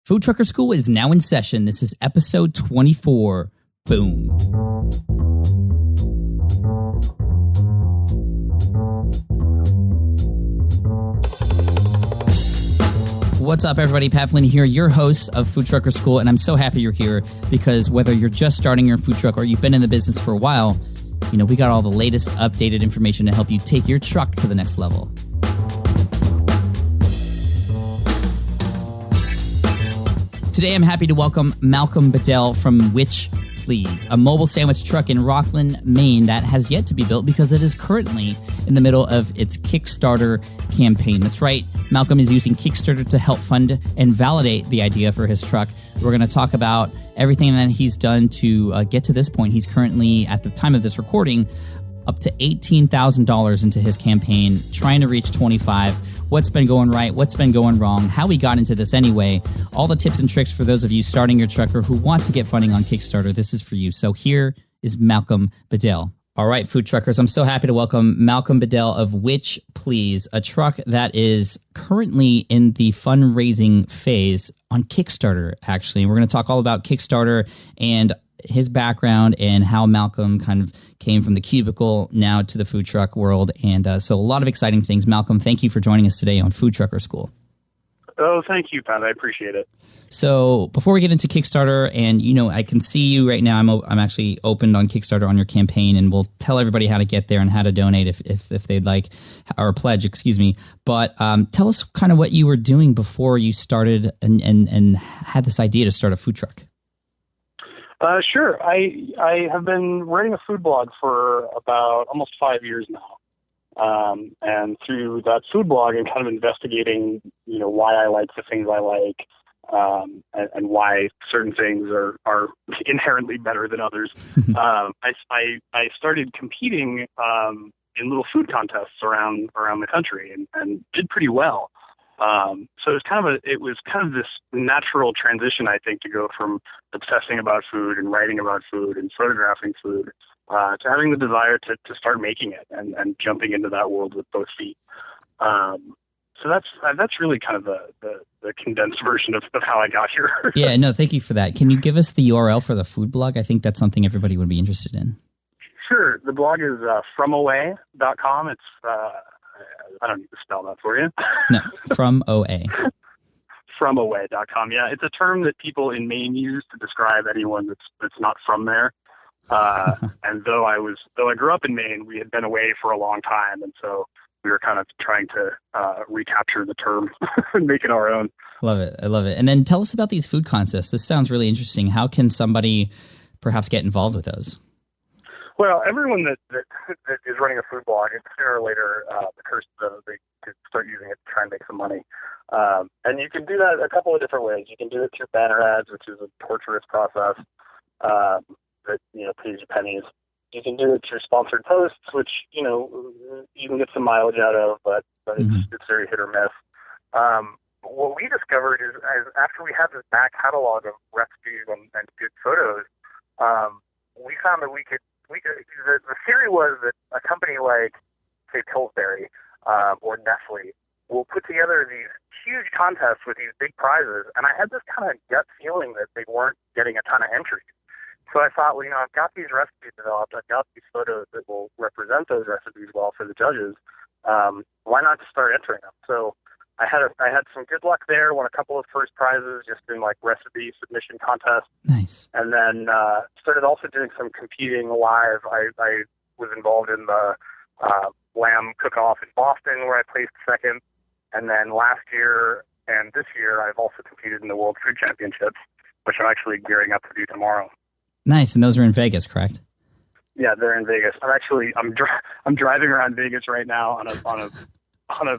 Foodtruckr School is now in session. This is episode 24. Boom. What's up, everybody? Pat Flynn here, your host of Foodtruckr School, and I'm so happy you're here because whether you're just starting your food truck or you've been in the business for a while, you know, we got all the latest updated information to help you take your truck to the next level. Today, I'm happy to welcome Malcolm Bedell from Wich Please, a mobile sandwich truck in Rockland, Maine that has yet to be built because it is currently in the middle of its Kickstarter campaign. That's right, Malcolm is using Kickstarter to help fund and validate the idea for his truck. We're going to talk about everything that he's done to get to this point. He's currently, at the time of this recording, up to $18,000 into his campaign, trying to reach 25. What's been going right? What's been going wrong? How we got into this anyway? All the tips and tricks for those of you starting your truck or who want to get funding on Kickstarter. This is for you. So here is Malcolm Bedell. All right, food truckers, I'm so happy to welcome Malcolm Bedell of Wich Please, a truck that is currently in the fundraising phase on Kickstarter, actually. And we're going to talk all about Kickstarter and his background and how Malcolm kind of came from the cubicle now to the food truck world. And so a lot of exciting things. Malcolm, thank you for joining us today on Foodtruckr School. Oh, thank you, Pat. I appreciate it. So before we get into Kickstarter, and you know, I can see you right now. I'm actually opened on Kickstarter on your campaign, and we'll tell everybody how to get there and how to donate if they'd like, or pledge, excuse me. But tell us kind of what you were doing before you started and had this idea to start a food truck. Sure. I have been writing a food blog for about almost 5 years now. And through that food blog and kind of investigating, you know, why I like the things I like, and why certain things are inherently better than others. I started competing, in little food contests around the country and did pretty well. So it was kind of this natural transition, I think, to go from obsessing about food and writing about food and photographing food, to having the desire to start making it and jumping into that world with both feet. So that's really kind of the condensed version of how I got here. Yeah, no, thank you for that. Can you give us the URL for the food blog? I think that's something everybody would be interested in. Sure. The blog is fromaway.com. It's I don't need to spell that for you. No, from OA. Fromaway.com. Yeah, it's a term that people in Maine use to describe anyone that's not from there. And though I grew up in Maine, we had been away for a long time, and so we were kind of trying to recapture the term and make it our own. Love it. I love it. And then tell us about these food contests. This sounds really interesting. How can somebody perhaps get involved with those? Well, everyone that is running a food blog, sooner or later, they could start using it to try and make some money. And you can do that a couple of different ways. You can do it through banner ads, which is a torturous process that, you know, pays you pennies. You can do it through sponsored posts, which, you know, you can get some mileage out of, but it's very hit or miss. What we discovered is after we had this back catalog of recipes and good photos, we found that the theory was that a company like, say, Pillsbury or Nestle will put together these huge contests with these big prizes, and I had this kind of gut feeling that they weren't getting a ton of entries. So I thought, well, you know, I've got these recipes developed, I've got these photos that will represent those recipes well for the judges. Why not just start entering them? So I had some good luck there, won a couple of first prizes just in like recipe submission contests. Nice. And then started also doing some competing live. I was involved in the lamb cook-off in Boston where I placed second. And then last year and this year I've also competed in the World Food Championships, which I'm actually gearing up to do tomorrow. Nice. And those are in Vegas, correct? Yeah, they're in Vegas. I'm driving around Vegas right now on a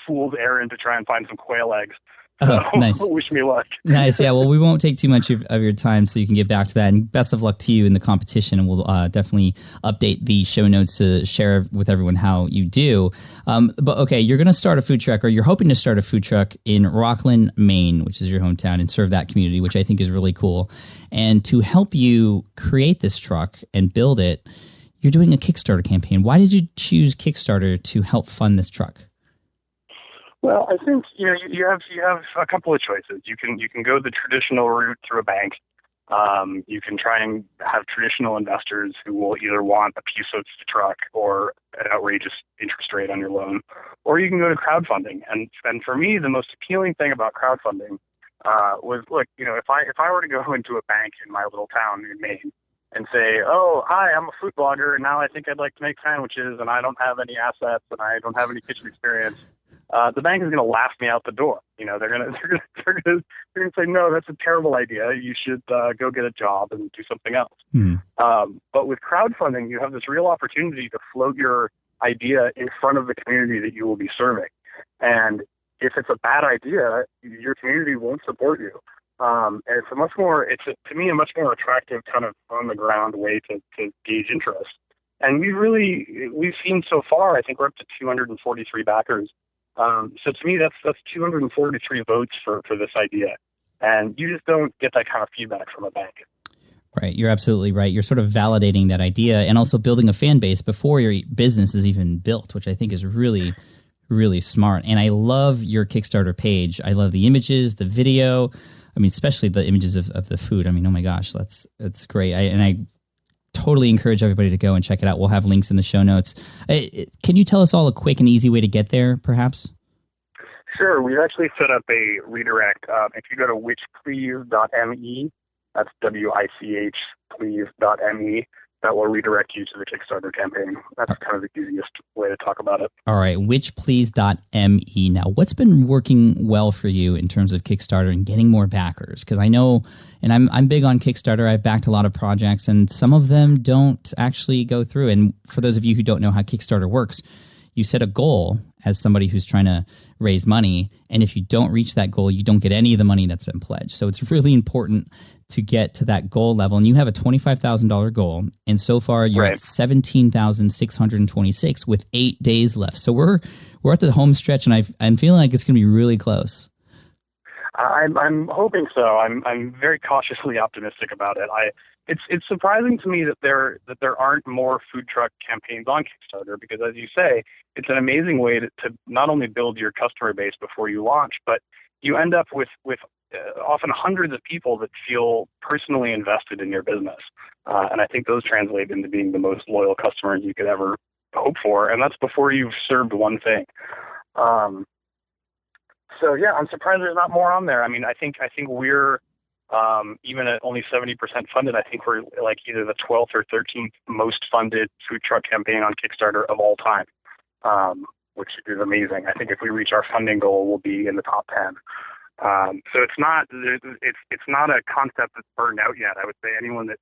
fool's errand to try and find some quail eggs. So, nice. Wish me luck. Nice. Yeah. Well, we won't take too much of your time so you can get back to that. And best of luck to you in the competition. And we'll definitely update the show notes to share with everyone how you do. But okay, you're going to start a food truck, or you're hoping to start a food truck in Rockland, Maine, which is your hometown, and serve that community, which I think is really cool. And to help you create this truck and build it, you're doing a Kickstarter campaign. Why did you choose Kickstarter to help fund this truck? Well, I think you have a couple of choices. You can go the traditional route through a bank. You can try and have traditional investors who will either want a piece of the truck or an outrageous interest rate on your loan, or you can go to crowdfunding. And for me, the most appealing thing about crowdfunding was, look, if I were to go into a bank in my little town in Maine and say, oh, hi, I'm a food blogger, and now I think I'd like to make sandwiches, and I don't have any assets, and I don't have any kitchen experience, the bank is going to laugh me out the door. They're going to say, no, that's a terrible idea. You should go get a job and do something else. But with crowdfunding, you have this real opportunity to float your idea in front of the community that you will be serving. And if it's a bad idea, your community won't support you. And it's to me a much more attractive kind of on the ground way to gauge interest. And we've seen so far, I think we're up to 243 backers. So to me, that's 243 votes for this idea. And you just don't get that kind of feedback from a bank. Right. You're absolutely right. You're sort of validating that idea and also building a fan base before your business is even built, which I think is really, really smart. And I love your Kickstarter page. I love the images, the video. I mean, especially the images of the food. I mean, oh my gosh, that's great. I totally encourage everybody to go and check it out. We'll have links in the show notes. Can you tell us all a quick and easy way to get there, perhaps? Sure. We've actually set up a redirect. If you go to wichplease.me, that's W-I-C-H, please.me, that will redirect you to the Kickstarter campaign. That's kind of the easiest way to talk about it. All right, wichplease.me. Now, what's been working well for you in terms of Kickstarter and getting more backers? Because I know, and I'm big on Kickstarter, I've backed a lot of projects, and some of them don't actually go through. And for those of you who don't know how Kickstarter works, you set a goal as somebody who's trying to raise money, and if you don't reach that goal, you don't get any of the money that's been pledged. So it's really important to get to that goal level, and you have a $25,000 goal, and so far you're at 17,626 with 8 days left. So we're at the home stretch, and I'm feeling like it's going to be really close. I'm hoping so. I'm very cautiously optimistic about it. It's surprising to me that there aren't more food truck campaigns on Kickstarter, because, as you say, it's an amazing way to not only build your customer base before you launch, but you end up with often hundreds of people that feel personally invested in your business. And I think those translate into being the most loyal customers you could ever hope for. And that's before you've served one thing. So yeah, I'm surprised there's not more on there. I mean, I think we're, even at only 70% funded, I think we're like either the 12th or 13th most funded food truck campaign on Kickstarter of all time, which is amazing. I think if we reach our funding goal, we'll be in the top 10. So it's not a concept that's burned out yet. I would say anyone that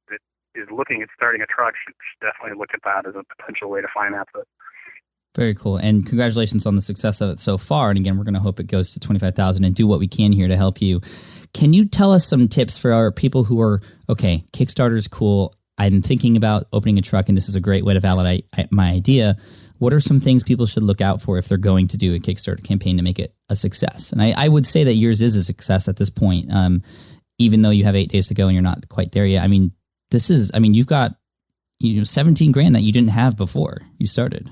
is looking at starting a truck should definitely look at that as a potential way to finance it. Very cool. And congratulations on the success of it so far. And again, we're going to hope it goes to 25,000 and do what we can here to help you. Can you tell us some tips for our people who are, okay, Kickstarter is cool. I'm thinking about opening a truck and this is a great way to validate my idea. What are some things people should look out for if they're going to do a Kickstarter campaign to make it a success? And I would say that yours is a success at this point, even though you have 8 days to go and you're not quite there yet. I mean, you've got 17 grand that you didn't have before you started.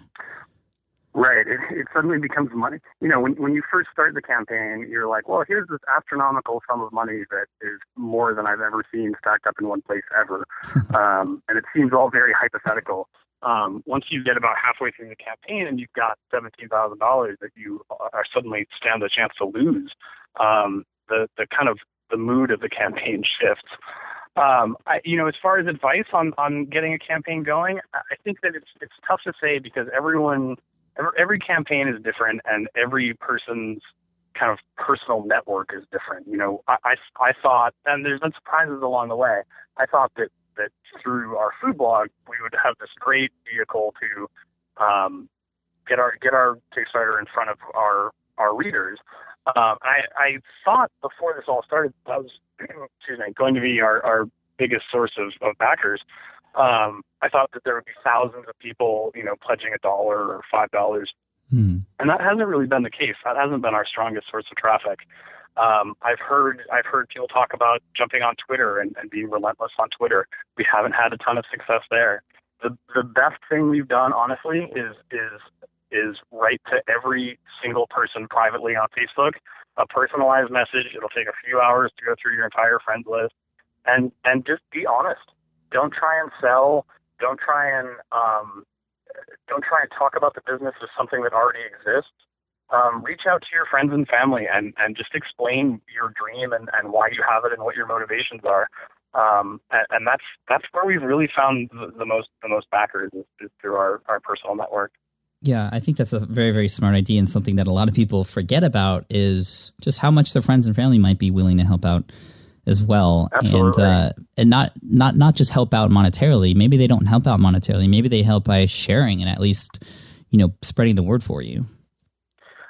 Right. It suddenly becomes money. When you first start the campaign, you're like, well, here's this astronomical sum of money that is more than I've ever seen stacked up in one place ever. And it seems all very hypothetical. Once you get about halfway through the campaign and you've got $17,000 that you are suddenly stand a chance to lose, the kind of the mood of the campaign shifts. As far as advice on getting a campaign going, I think that it's tough to say because every campaign is different and every person's kind of personal network is different. I thought, and there's been surprises along the way, I thought that through our food blog, we would have this great vehicle to get our Kickstarter in front of our readers. I thought before this all started, that was going to be our biggest source of backers. I thought that there would be thousands of people, pledging $1 or $5. And that hasn't really been the case. That hasn't been our strongest source of traffic. I've heard people talk about jumping on Twitter and being relentless on Twitter. We haven't had a ton of success there. The best thing we've done, honestly, is is write to every single person privately on Facebook a personalized message. It'll take a few hours to go through your entire friends list, and just be honest. Don't try and sell. Don't try and talk about the business as something that already exists. Reach out to your friends and family and just explain your dream and why you have it and what your motivations are. And that's where we've really found the most backers is through our personal network. Yeah, I think that's a very, very smart idea, and something that a lot of people forget about is just how much their friends and family might be willing to help out as well. Absolutely. And not just help out monetarily. Maybe they don't help out monetarily. Maybe they help by sharing and at least, spreading the word for you.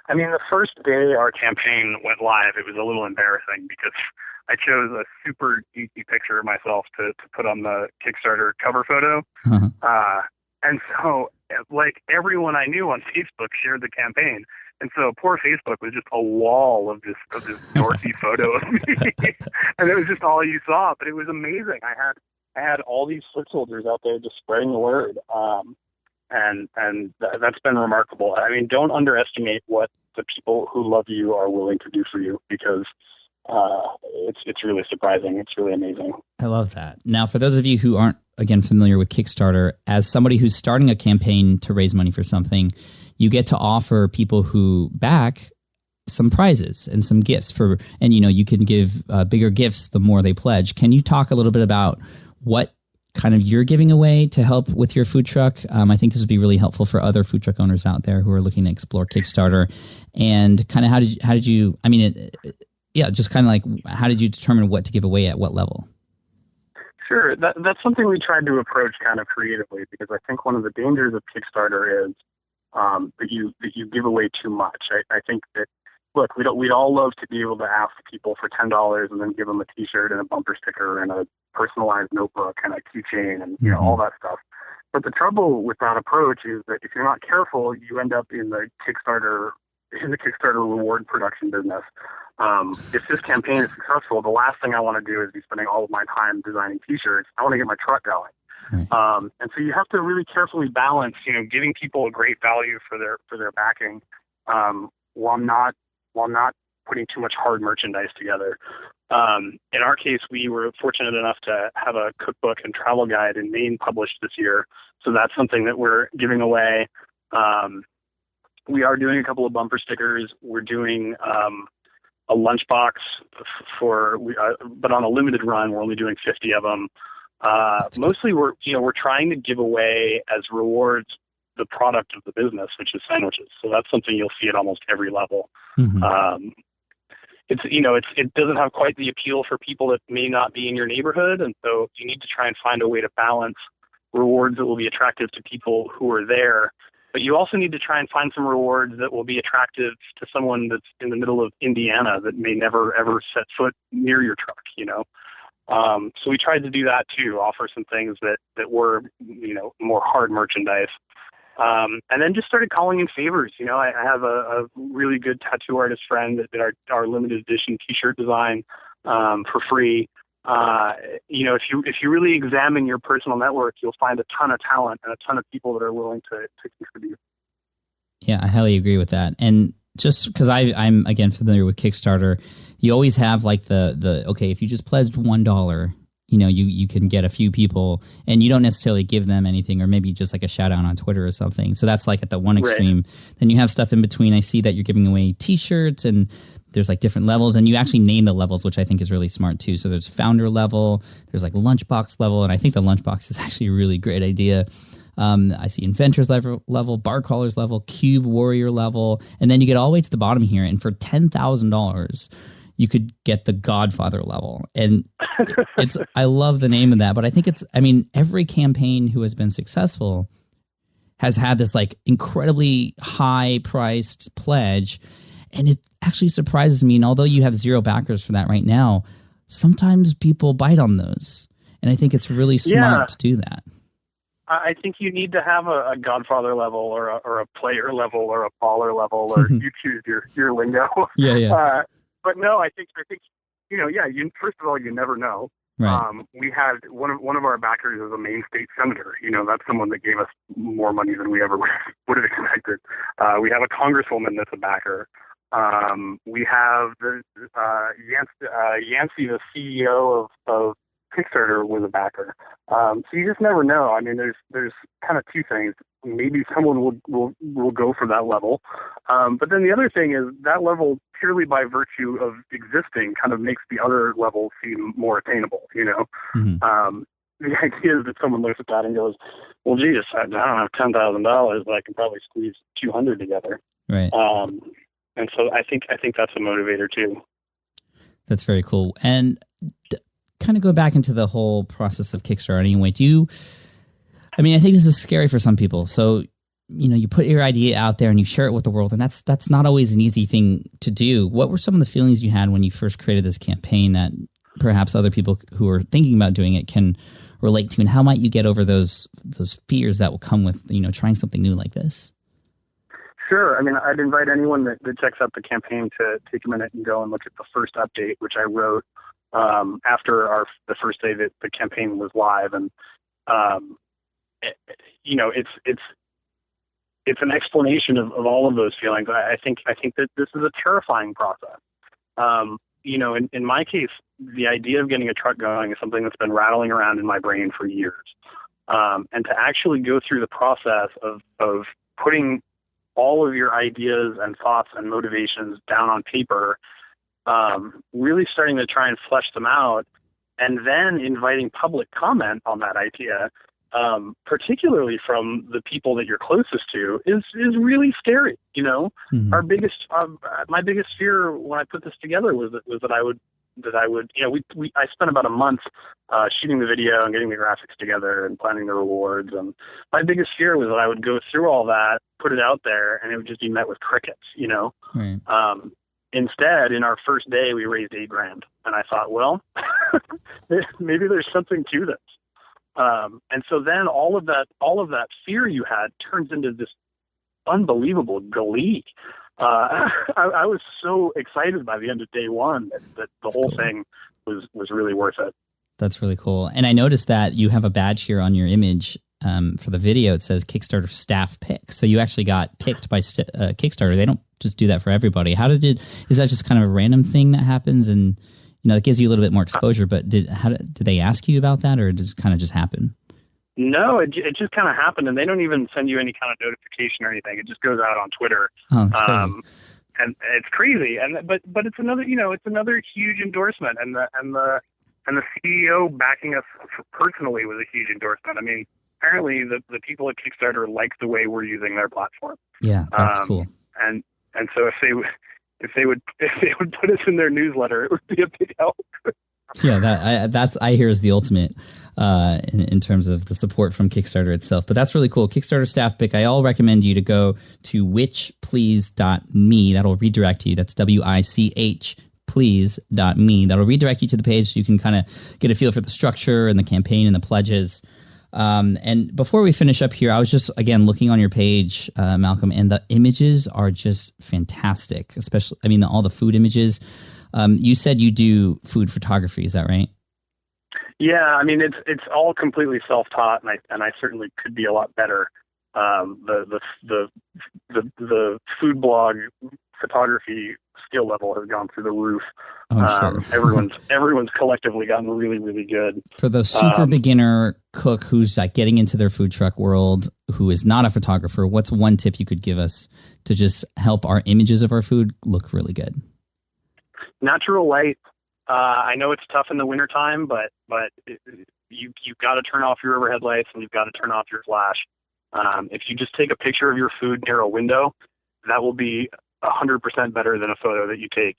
I mean, the first day our campaign went live, it was a little embarrassing because I chose a super geeky picture of myself to put on the Kickstarter cover photo. Uh-huh. And so, like, everyone I knew on Facebook shared the campaign. And so poor Facebook was just a wall of this dorky photo of me. And it was just all you saw. But it was amazing. I had all these foot soldiers out there just spreading the word. And that's been remarkable. I mean, don't underestimate what the people who love you are willing to do for you, because it's really surprising. It's really amazing. I love that. Now, for those of you who aren't, again, familiar with Kickstarter, as somebody who's starting a campaign to raise money for something, you get to offer people who back some prizes and some gifts and you can give bigger gifts the more they pledge. Can you talk a little bit about what kind of you're giving away to help with your food truck? I think this would be really helpful for other food truck owners out there who are looking to explore Kickstarter. And kind of how did you just kind of like, how did you determine what to give away at what level? Sure. That's something we tried to approach kind of creatively, because I think one of the dangers of Kickstarter is that you give away too much. I think that, look, we'd all love to be able to ask people for $10 and then give them a T-shirt and a bumper sticker and a personalized notebook and a keychain and all that stuff. But the trouble with that approach is that if you're not careful, you end up in the Kickstarter reward production business. If this campaign is successful, the last thing I want to do is be spending all of my time designing T-shirts. I want to get my truck going. Right. And so you have to really carefully balance, giving people a great value for their backing, while not putting too much hard merchandise together. In our case, we were fortunate enough to have a cookbook and travel guide in Maine published this year. So that's something that we're giving away. We are doing a couple of bumper stickers. We're doing a lunchbox but on a limited run. We're only doing 50 of them. Mostly we're trying to give away as rewards the product of the business, which is sandwiches. So that's something you'll see at almost every level. Mm-hmm. It doesn't have quite the appeal for people that may not be in your neighborhood. And so you need to try and find a way to balance rewards that will be attractive to people who are there. But you also need to try and find some rewards that will be attractive to someone that's in the middle of Indiana that may never, ever set foot near your truck, So we tried to do that too, offer some things that were, more hard merchandise. And then just started calling in favors. I have a really good tattoo artist friend that did our limited edition T-shirt design for free. If you really examine your personal network, you'll find a ton of talent and a ton of people that are willing to contribute. Yeah, I highly agree with that. And just because I'm again familiar with Kickstarter, you always have like the okay, if you just pledged $1, you can get a few people, and you don't necessarily give them anything, or maybe just like a shout out on Twitter or something. So that's like at the one extreme. Right. Then you have stuff in between. I see that you're giving away T-shirts, and there's like different levels, and you actually name the levels, which I think is really smart too. So there's founder level, there's like lunchbox level, and I think the lunchbox is actually a really great idea. I see inventors level, bar crawlers level, cube warrior level, and then you get all the way to the bottom here, and for $10,000, you could get the Godfather level. And I love the name of that, but I think every campaign who has been successful has had this like incredibly high priced pledge. And it actually surprises me. And although you have zero backers for that right now, sometimes people bite on those. And I think it's really smart to do that. I think you need to have a Godfather level or a player level or a baller level, or you choose your lingo. Yeah. But no, I think first of all, you never know. Right. We had one of our backers is a Maine state senator. That's someone that gave us more money than we ever would have expected. We have a congresswoman that's a backer. We have Yancey, the CEO of Kickstarter, was a backer. So you just never know. I mean, there's kind of two things. Maybe someone will go for that level, but then the other thing is that level, purely by virtue of existing, kind of makes the other level seem more attainable. Mm-hmm. The idea is that someone looks at that and goes, "Well, geez, I don't have $10,000, but I can probably squeeze 200 together." Right. And so I think that's a motivator too. That's very cool. And kind of go back into the whole process of Kickstarter anyway. I think this is scary for some people. So, you put your idea out there and you share it with the world, and that's not always an easy thing to do. What were some of the feelings you had when you first created this campaign that perhaps other people who are thinking about doing it can relate to, and how might you get over those fears that will come with, trying something new like this? Sure. I mean, I'd invite anyone that checks out the campaign to take a minute and go and look at the first update, which I wrote after the first day that the campaign was live. And, it's an explanation of all of those feelings. I think that this is a terrifying process. In my case, the idea of getting a truck going is something that's been rattling around in my brain for years. And to actually go through the process of putting all of your ideas and thoughts and motivations down on paper, really starting to try and flesh them out, and then inviting public comment on that idea, particularly from the people that you're closest to, is really scary. Mm-hmm. My biggest fear when I put this together was that I would, I spent about a month shooting the video and getting the graphics together and planning the rewards. And my biggest fear was that I would go through all that, put it out there, and it would just be met with crickets, Right. Instead, in our first day, we raised $8,000, and I thought, well, maybe there's something to this. And so then all of that fear you had turns into this unbelievable glee. I was so excited by the end of day one that the whole thing was really worth it. That's really cool. And I noticed that you have a badge here on your image for the video. It says Kickstarter staff pick. So you actually got picked by Kickstarter. They don't just do that for everybody. Is that just kind of a random thing that happens, and it gives you a little bit more exposure? But did they ask you about that, or did it kind of just happen? No, it just kind of happened, and they don't even send you any kind of notification or anything. It just goes out on Twitter. Oh, that's crazy. And it's crazy. But it's another it's another huge endorsement, and the CEO backing us personally was a huge endorsement. I mean, apparently the people at Kickstarter like the way we're using their platform. Yeah, that's cool. And so if they would put us in their newsletter, it would be a big help. Yeah, that's I hear is the ultimate in terms of the support from Kickstarter itself. But that's really cool. Kickstarter staff pick. I'll recommend you to go to wichplease.me. That'll redirect you. That's WICH please.me. That'll redirect you to the page so you can kind of get a feel for the structure and the campaign and the pledges. And before we finish up here, I was just, again, looking on your page, Malcolm, and the images are just fantastic, especially, all the food images. You said you do food photography, is that right? Yeah, it's all completely self-taught, and I certainly could be a lot better. The food blog photography skill level has gone through the roof. Oh, sure. everyone's collectively gotten really, really good. For the super beginner cook who's getting into their food truck world, who is not a photographer, what's one tip you could give us to just help our images of our food look really good? Natural light. I know it's tough in the wintertime, but you've got to turn off your overhead lights and you've got to turn off your flash. If you just take a picture of your food near a window, that will be 100% better than a photo that you take,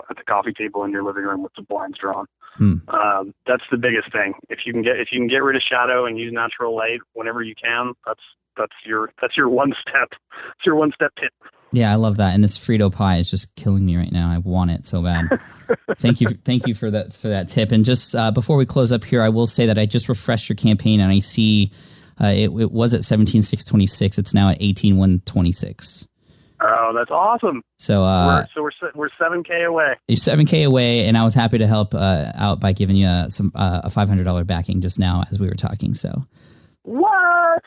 at the coffee table in your living room with the blinds drawn. That's the biggest thing. If you can get rid of shadow and use natural light whenever you can, that's your one step. It's your one step tip. Yeah, I love that. And this Frito pie is just killing me right now. I want it so bad. Thank you for that tip. And just before we close up here, I will say that I just refreshed your campaign and I see it was at 17,626. It's now at 18,126. Oh, that's awesome. So, we're 7K away. You're 7K away, and I was happy to help out by giving you a $500 backing just now as we were talking. So, what?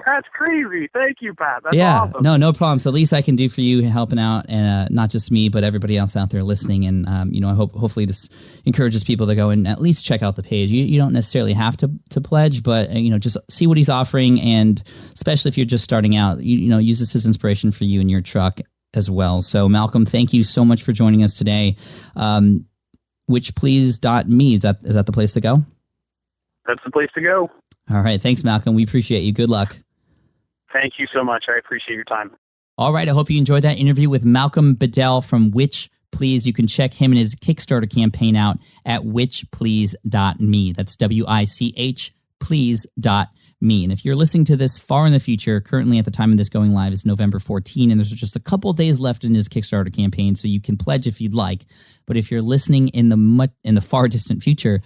That's crazy. Thank you, Pat. That's awesome. No problem. So, the least I can do for you helping out, and not just me, but everybody else out there listening. And I hopefully this encourages people to go and at least check out the page. You don't necessarily have to pledge, but just see what he's offering, and especially if you're just starting out, use this as inspiration for you and your truck as well. So, Malcolm, thank you so much for joining us today. WichPlease.me, is that the place to go? That's the place to go. All right. Thanks, Malcolm. We appreciate you. Good luck. Thank you so much. I appreciate your time. All right. I hope you enjoyed that interview with Malcolm Bedell from Wich Please. You can check him and his Kickstarter campaign out at wichplease.me. That's WICH please.me. And if you're listening to this far in the future, currently at the time of this going live is November 14, and there's just a couple days left in his Kickstarter campaign, so you can pledge if you'd like. But if you're listening in the far distant future,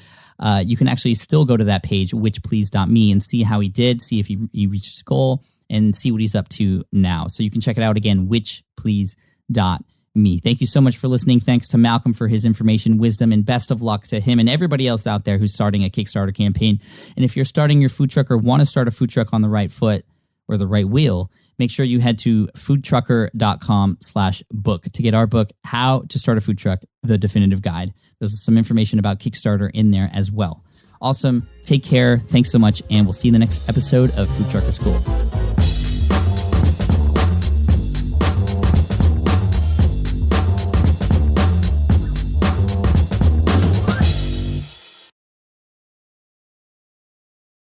you can actually still go to that page, wichplease.me, and see how he did, see if he reached his goal, and see what he's up to now. So you can check it out again, wichplease.me. Thank you so much for listening. Thanks to Malcolm for his information, wisdom, and best of luck to him and everybody else out there who's starting a Kickstarter campaign. And if you're starting your food truck or want to start a food truck on the right foot or the right wheel, make sure you head to foodtruckr.com/book to get our book, How to Start a Food Truck, the Definitive Guide. There's some information about Kickstarter in there as well. Awesome. Take care. Thanks so much. And we'll see you in the next episode of Foodtruckr School.